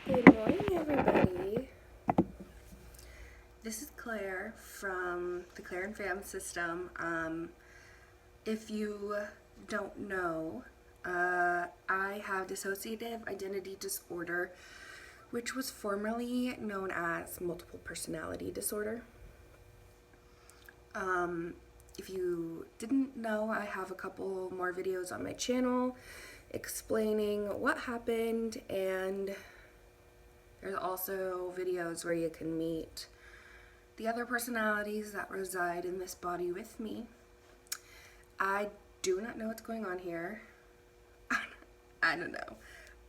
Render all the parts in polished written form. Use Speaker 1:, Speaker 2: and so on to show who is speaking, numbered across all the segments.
Speaker 1: Good morning, everybody. This is Claire from the Claire and Fam system. If you don't know, I have dissociative identity disorder, which was formerly known as multiple personality disorder. If you didn't know, I have a couple more videos on my channel explaining what happened, and there's also videos where you can meet the other personalities that reside in this body with me. I do not know what's going on here. I don't know.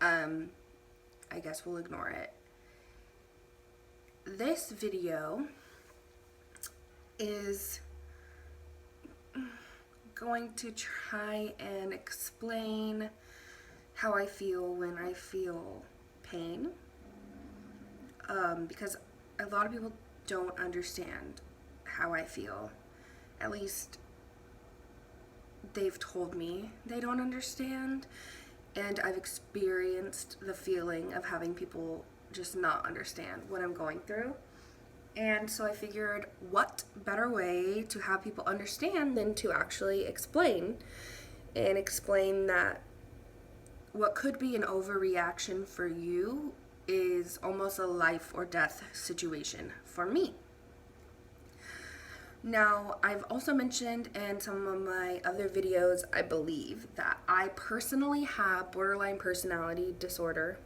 Speaker 1: I guess we'll ignore it. This video is going to try and explain how I feel when I feel pain, because a lot of people don't understand how I feel. At least they've told me they don't understand, and I've experienced the feeling of having people just not understand what I'm going through. And so I figured, what better way to have people understand than to actually explain that what could be an overreaction for you is almost a life or death situation for me. Now, I've also mentioned in some of my other videos, I believe, that I personally have borderline personality disorder.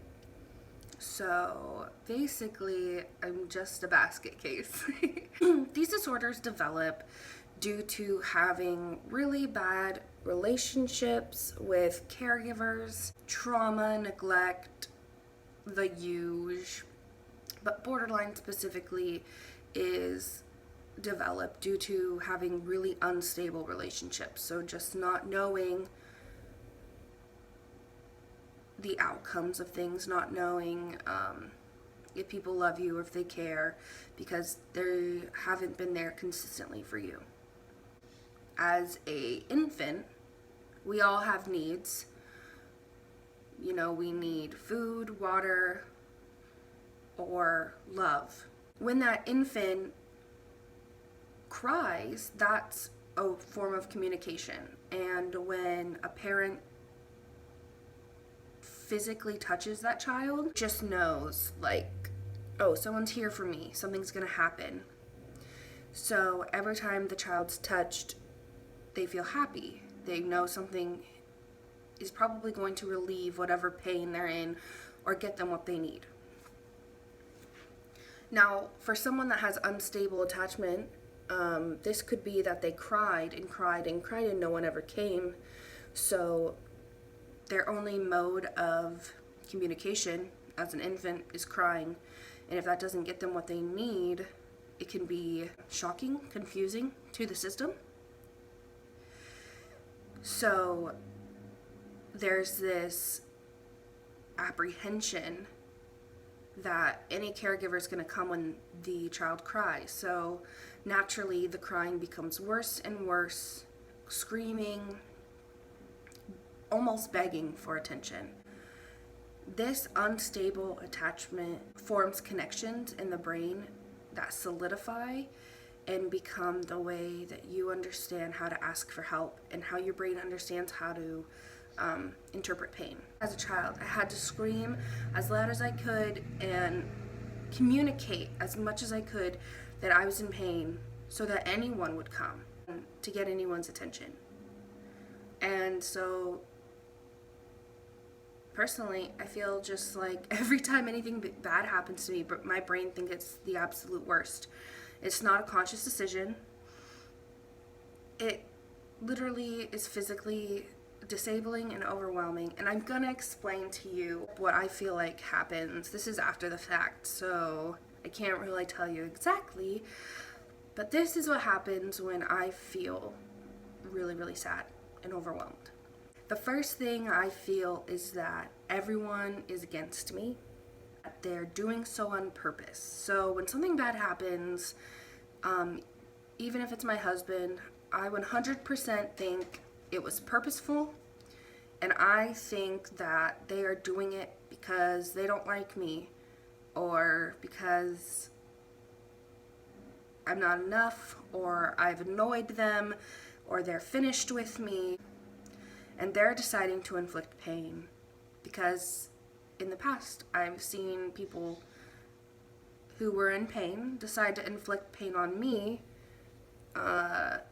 Speaker 1: So basically, I'm just a basket case. These disorders develop due to having really bad relationships with caregivers, trauma, neglect, the huge, but borderline specifically is developed due to having really unstable relationships. So just not knowing the outcomes of things, not knowing if people love you or if they care, because they haven't been there consistently for you. As a infant, we all have needs. You know, we need food, water, or love. When that infant cries, that's a form of communication. And when a parent physically touches that child, just knows, like, oh, someone's here for me, something's gonna happen. So every time the child's touched, they feel happy. They know something is probably going to relieve whatever pain they're in or get them what they need. Now, for someone that has unstable attachment, this could be that they cried and cried and cried and no one ever came. So their only mode of communication as an infant is crying. And if that doesn't get them what they need, it can be shocking, confusing to the system. So there's this apprehension that any caregiver is going to come when the child cries. So naturally the crying becomes worse and worse, screaming, almost begging for attention. This unstable attachment forms connections in the brain that solidify and become the way that you understand how to ask for help and how your brain understands how to interpret pain. As a child, I had to scream as loud as I could and communicate as much as I could that I was in pain so that anyone would come to get anyone's attention. And so personally, I feel just like every time anything bad happens to me, but my brain thinks it's the absolute worst. It's not a conscious decision. It literally is physically disabling and overwhelming, and I'm gonna explain to you what I feel like happens. This is after the fact, so I can't really tell you exactly, but this is what happens when I feel really, really sad and overwhelmed. The first thing I feel is that everyone is against me. They're doing so on purpose. So when something bad happens, even if it's my husband, I 100% think it was purposeful, and I think that they are doing it because they don't like me or because I'm not enough, or I've annoyed them, or they're finished with me, and they're deciding to inflict pain. Because in the past, I've seen people who were in pain decide to inflict pain on me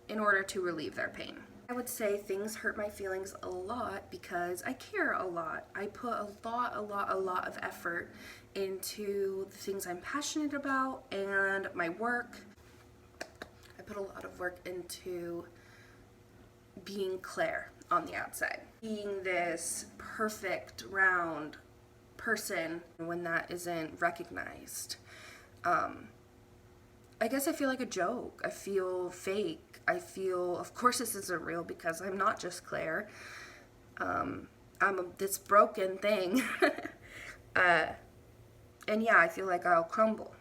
Speaker 1: in order to relieve their pain. I would say things hurt my feelings a lot because I care a lot. I put a lot of effort into the things I'm passionate about and my work. I put a lot of work into being Claire on the outside. Being this perfect, round person when that isn't recognized. I guess I feel like a joke. I feel fake. I feel, of course this isn't real because I'm not just Claire. I'm this broken thing. And yeah, I feel like I'll crumble.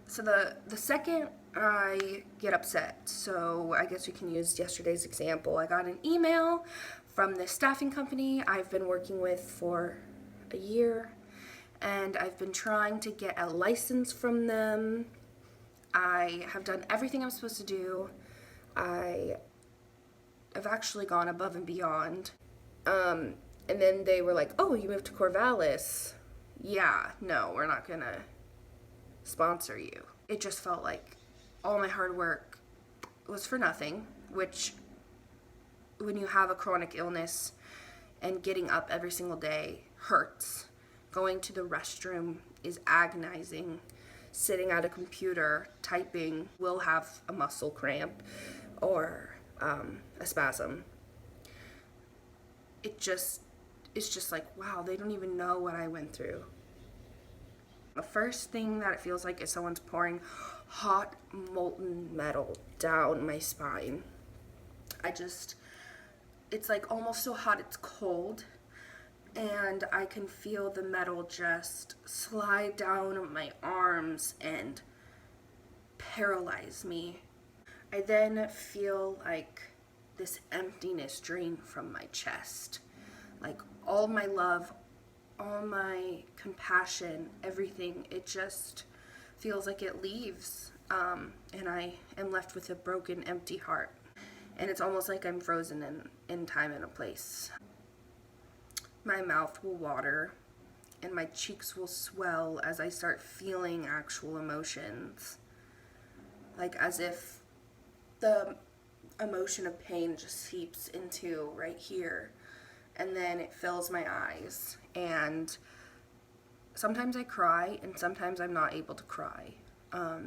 Speaker 1: So the second I get upset, so I guess we can use yesterday's example. I got an email from this staffing company I've been working with for a year, and I've been trying to get a license from them. I have done everything I'm supposed to do. I have actually gone above and beyond. And then they were like, oh, you moved to Corvallis. Yeah, no, we're not gonna sponsor you. It just felt like all my hard work was for nothing, which when you have a chronic illness and getting up every single day hurts. Going to the restroom is agonizing. Sitting at a computer typing will have a muscle cramp or a spasm. It's just like, wow, they don't even know what I went through. The first thing that it feels like is someone's pouring hot molten metal down my spine. It's like almost so hot it's cold, and I can feel the metal just slide down my arms and paralyze me. I then feel like this emptiness drain from my chest. Like all my love, all my compassion, everything, it just feels like it leaves. And I am left with a broken, empty heart. And it's almost like I'm frozen in time and a place. My mouth will water and my cheeks will swell as I start feeling actual emotions. Like as if the emotion of pain just seeps into right here, and then it fills my eyes. And sometimes I cry and sometimes I'm not able to cry.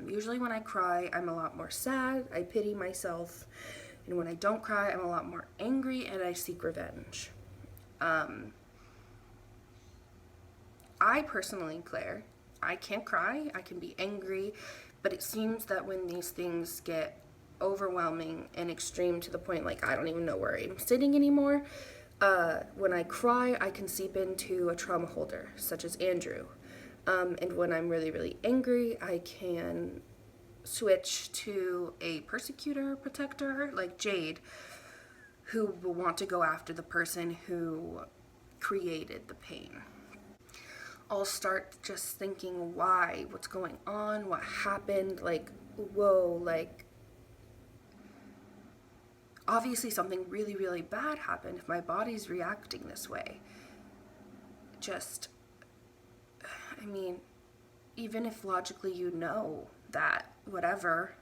Speaker 1: Usually when I cry, I'm a lot more sad, I pity myself, and when I don't cry, I'm a lot more angry and I seek revenge. I personally, Claire, I can't cry, I can be angry, but it seems that when these things get overwhelming and extreme to the point like I don't even know where I'm sitting anymore, when I cry, I can seep into a trauma holder, such as Andrew. And when I'm really, really angry, I can switch to a persecutor, protector, like Jade, who will want to go after the person who created the pain. I'll start just thinking why, what's going on, what happened, like, whoa, like, obviously something really, really bad happened if my body's reacting this way. I mean, even if logically you know that, whatever,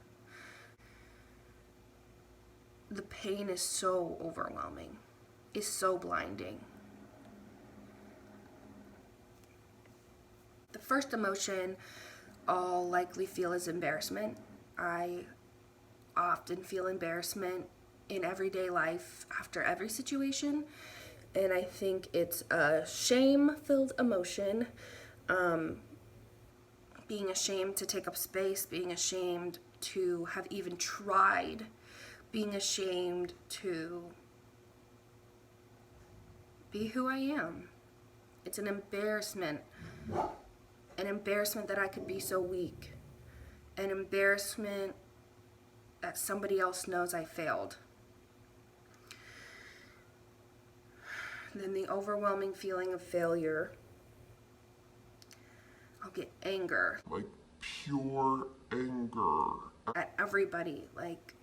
Speaker 1: the pain is so overwhelming, is so blinding. The first emotion I'll likely feel is embarrassment. I often feel embarrassment in everyday life after every situation, and I think it's a shame-filled emotion. Being ashamed to take up space, being ashamed to have even tried, being ashamed to be who I am. It's an embarrassment that I could be so weak, an embarrassment that somebody else knows I failed. Then the overwhelming feeling of failure, I'll get anger.
Speaker 2: Like pure anger.
Speaker 1: At everybody. Like,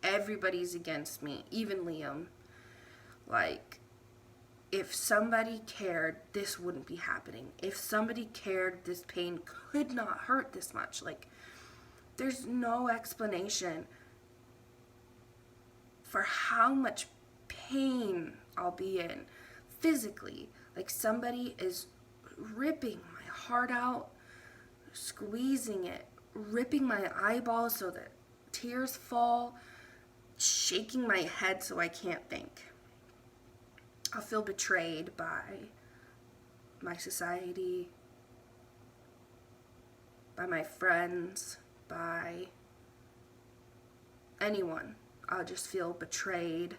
Speaker 1: everybody's against me. Even Liam. Like, if somebody cared, this wouldn't be happening. If somebody cared, this pain could not hurt this much. Like, there's no explanation for how much pain I'll be in physically. Like, somebody is ripping my heart out, squeezing it, ripping my eyeballs so that tears fall, shaking my head so I can't think. I'll feel betrayed by my society, by my friends, by anyone. I'll just feel betrayed.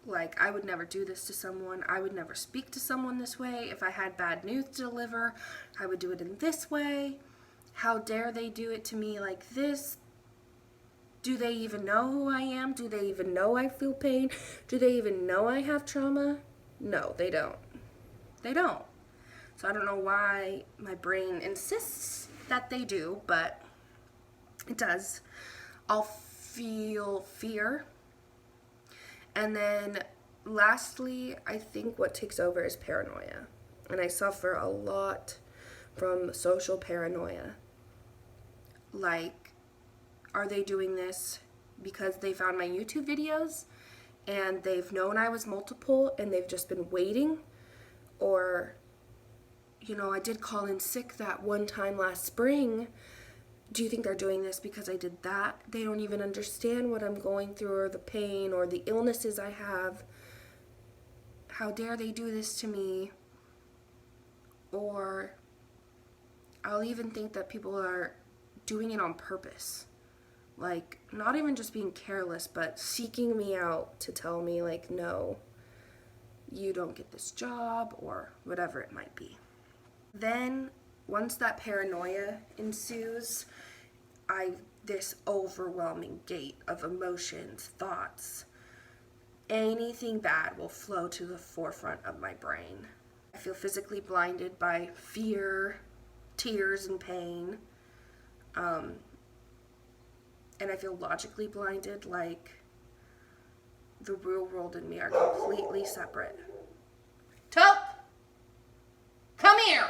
Speaker 1: Like, I would never do this to someone. I would never speak to someone this way. If I had bad news to deliver, I would do it in this way. How dare they do it to me like this? Do they even know who I am? Do they even know I feel pain? Do they even know I have trauma? No, they don't. They don't. So I don't know why my brain insists that they do, but it does. I'll feel fear. And then lastly, I think what takes over is paranoia. And I suffer a lot from social paranoia. Like, are they doing this because they found my YouTube videos and they've known I was multiple and they've just been waiting? Or, I did call in sick that one time last spring. Do you think they're doing this because I did that? They don't even understand what I'm going through or the pain or the illnesses I have. How dare they do this to me? Or I'll even think that people are doing it on purpose. Like, not even just being careless, but seeking me out to tell me, like, no, you don't get this job, or whatever it might be. Then, once that paranoia ensues, this overwhelming gate of emotions, thoughts, anything bad will flow to the forefront of my brain. I feel physically blinded by fear, tears, and pain. And I feel logically blinded, like the real world and me are completely separate. Tup! Come here!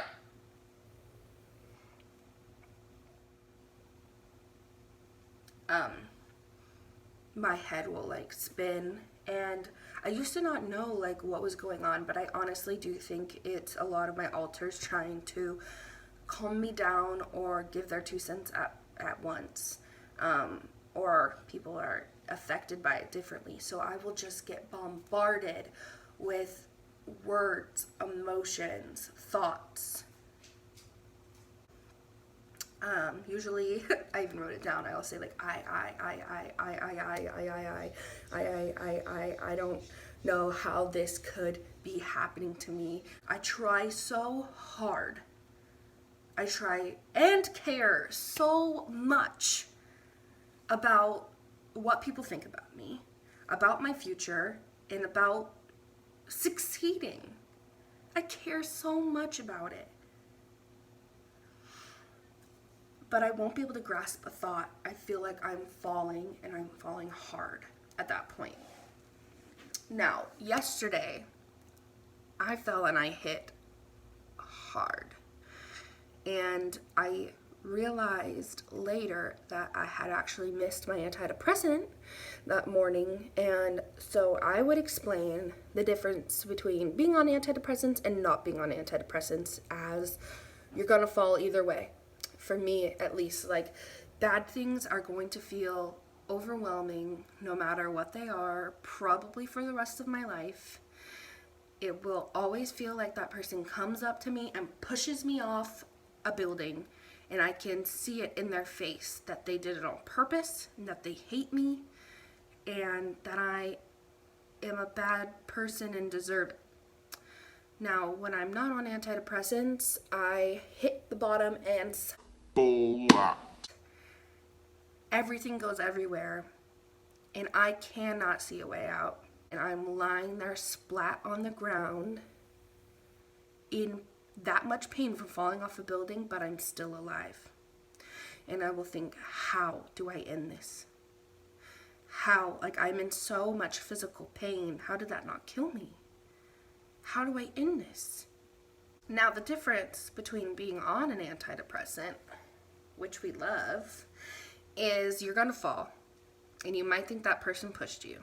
Speaker 1: My head will like spin, and I used to not know like what was going on, but I honestly do think it's a lot of my alters trying to calm me down or give their 2 cents at once. Or people are affected by it differently. So I will just get bombarded with words, emotions, thoughts. Usually, I even wrote it down. I'll say like, I don't know how this could be happening to me. I try so hard. I try and care so much about what people think about me, about my future, and about succeeding. I care so much about it. But I won't be able to grasp a thought. I feel like I'm falling, and I'm falling hard at that point. Now, yesterday, I fell and I hit hard. And I realized later that I had actually missed my antidepressant that morning. And so I would explain the difference between being on antidepressants and not being on antidepressants, as you're gonna fall either way. For me, at least, like, bad things are going to feel overwhelming no matter what they are, probably for the rest of my life. It will always feel like that person comes up to me and pushes me off a building, and I can see it in their face that they did it on purpose, and that they hate me, and that I am a bad person and deserve it. Now, when I'm not on antidepressants, I hit the bottom and everything goes everywhere, and I cannot see a way out. And I'm lying there splat on the ground in that much pain from falling off a building, but I'm still alive. And I will think, how do I end this? How? Like, I'm in so much physical pain. How did that not kill me? How do I end this? Now, the difference between being on an antidepressant, which we love, is you're going to fall. And you might think that person pushed you.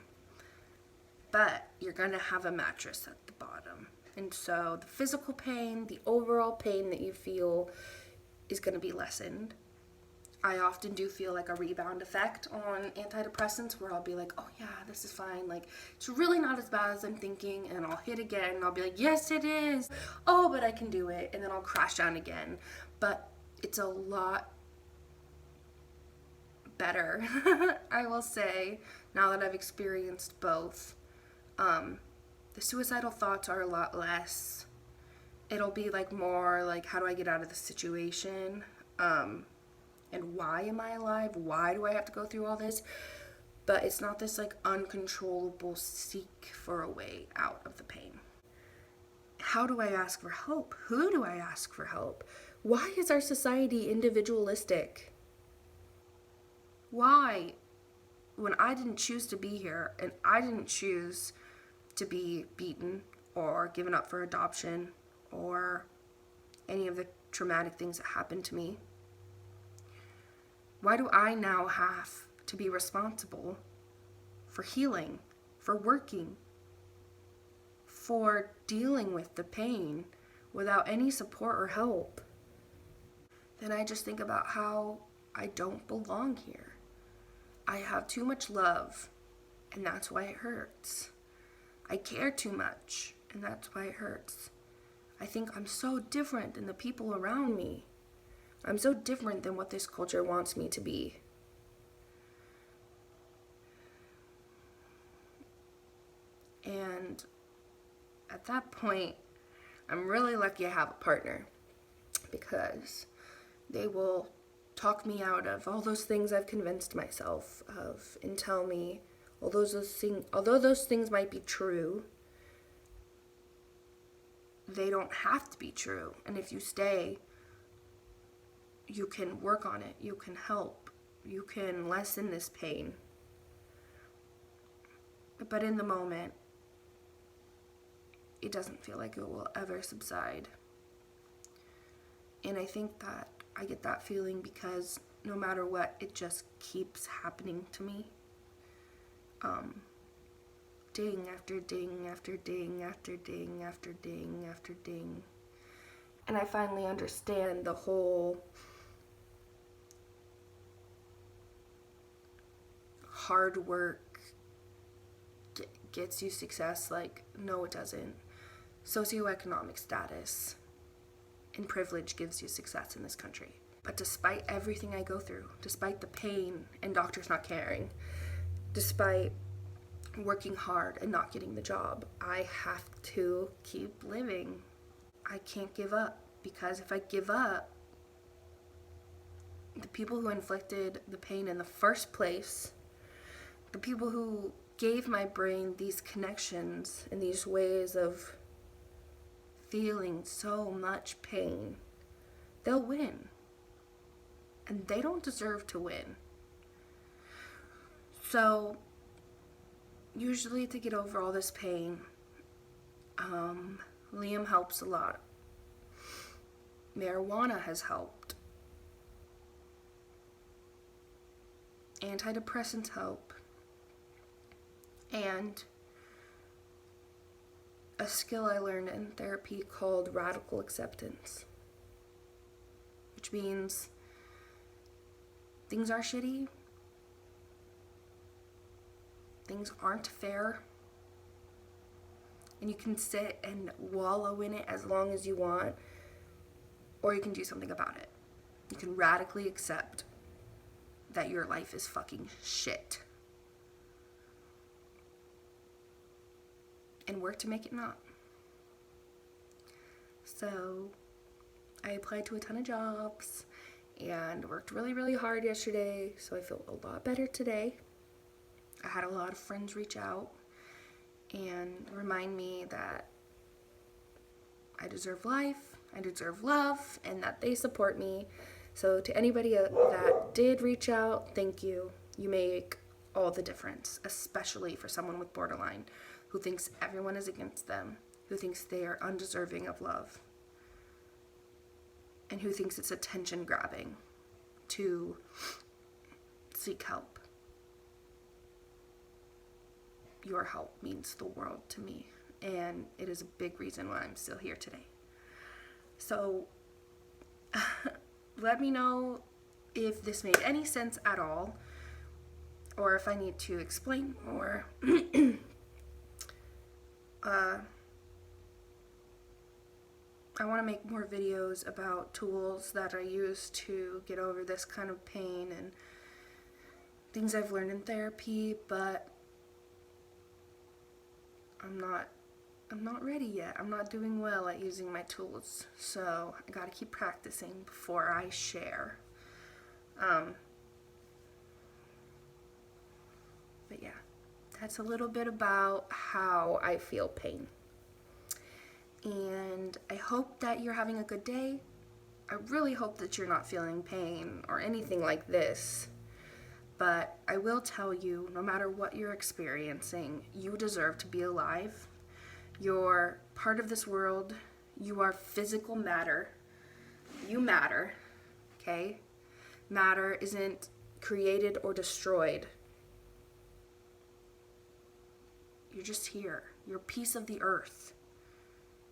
Speaker 1: But you're going to have a mattress at the bottom. And so the physical pain, the overall pain that you feel is going to be lessened. I often do feel like a rebound effect on antidepressants where I'll be like, oh yeah, this is fine. Like, it's really not as bad as I'm thinking. And I'll hit again and I'll be like, yes, it is. Oh, but I can do it. And then I'll crash down again. But it's a lot better, I will say, now that I've experienced both. The suicidal thoughts are a lot less. It'll be like more like, how do I get out of the situation? And why am I alive? Why do I have to go through all this? But it's not this like uncontrollable seek for a way out of the pain. How do I ask for help? Who do I ask for help? Why is our society individualistic? Why? When I didn't choose to be here and I didn't choose to be beaten or given up for adoption or any of the traumatic things that happened to me, why do I now have to be responsible for healing, for working, for dealing with the pain without any support or help? Then I just think about how I don't belong here. I have too much love, and that's why it hurts. I care too much, and that's why it hurts. I think I'm so different than the people around me. I'm so different than what this culture wants me to be. And at that point, I'm really lucky I have a partner, because they will talk me out of all those things I've convinced myself of and tell me, although those things might be true, they don't have to be true. And if you stay, you can work on it, you can help, you can lessen this pain. But in the moment, it doesn't feel like it will ever subside. And I think that I get that feeling because no matter what, it just keeps happening to me. Ding after ding after ding after ding after ding after ding. And I finally understand the whole hard work gets you success. Like, no, it doesn't. Socioeconomic status and privilege gives you success in this country. But despite everything I go through, despite the pain and doctors not caring, despite working hard and not getting the job, I have to keep living. I can't give up, because if I give up, the people who inflicted the pain in the first place, the people who gave my brain these connections and these ways of feeling so much pain, they'll win. And they don't deserve to win. So, usually to get over all this pain, Liam helps a lot. Marijuana has helped. Antidepressants help. And a skill I learned in therapy called radical acceptance, which means things are shitty, things aren't fair, and you can sit and wallow in it as long as you want, or you can do something about it. You can radically accept that your life is fucking shit and work to make it not. So I applied to a ton of jobs and worked really, really hard yesterday, so I feel a lot better today. I had a lot of friends reach out and remind me that I deserve life, I deserve love and that they support me. So to anybody that did reach out, thank you. You make all the difference, especially for someone with borderline who thinks everyone is against them, who thinks they are undeserving of love, and who thinks it's attention grabbing to seek help. Your help means the world to me, and it is a big reason why I'm still here today. So let me know if this made any sense at all, or if I need to explain more. I want to make more videos about tools that I use to get over this kind of pain and things I've learned in therapy, but I'm not ready yet. I'm not doing well at using my tools, so I gotta keep practicing before I share. But yeah, that's a little bit about how I feel pain. And I hope that you're having a good day. I really hope that you're not feeling pain or anything like this. But I will tell you, no matter what you're experiencing, you deserve to be alive. You're part of this world. You are physical matter. You matter, okay? Matter isn't created or destroyed. You're just here. You're a piece of the earth.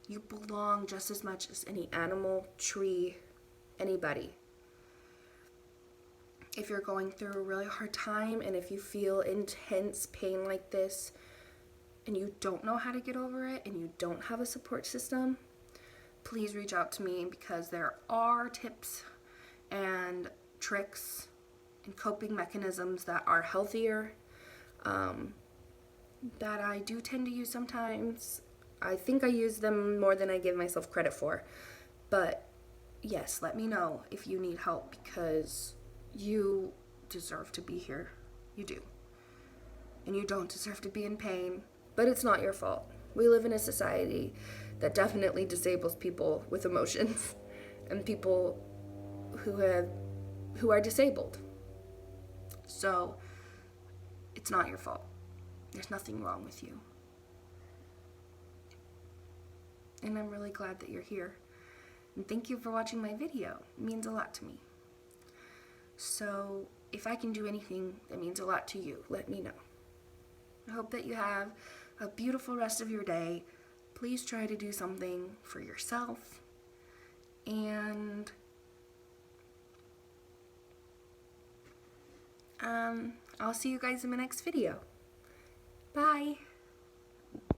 Speaker 1: You belong just as much as any animal, tree, anybody. If you're going through a really hard time and if you feel intense pain like this and you don't know how to get over it and you don't have a support system, please reach out to me, because there are tips and tricks and coping mechanisms that are healthier, that I do tend to use sometimes. I think I use them more than I give myself credit for. But yes, let me know if you need help, because you deserve to be here. You do. And you don't deserve to be in pain, but it's not your fault. We live in a society that definitely disables people with emotions and people who are disabled. So it's not your fault. There's nothing wrong with you. And I'm really glad that you're here. And thank you for watching my video. It means a lot to me. So if I can do anything that means a lot to you, let me know. I hope that you have a beautiful rest of your day. Please try to do something for yourself. And I'll see you guys in my next video. Bye.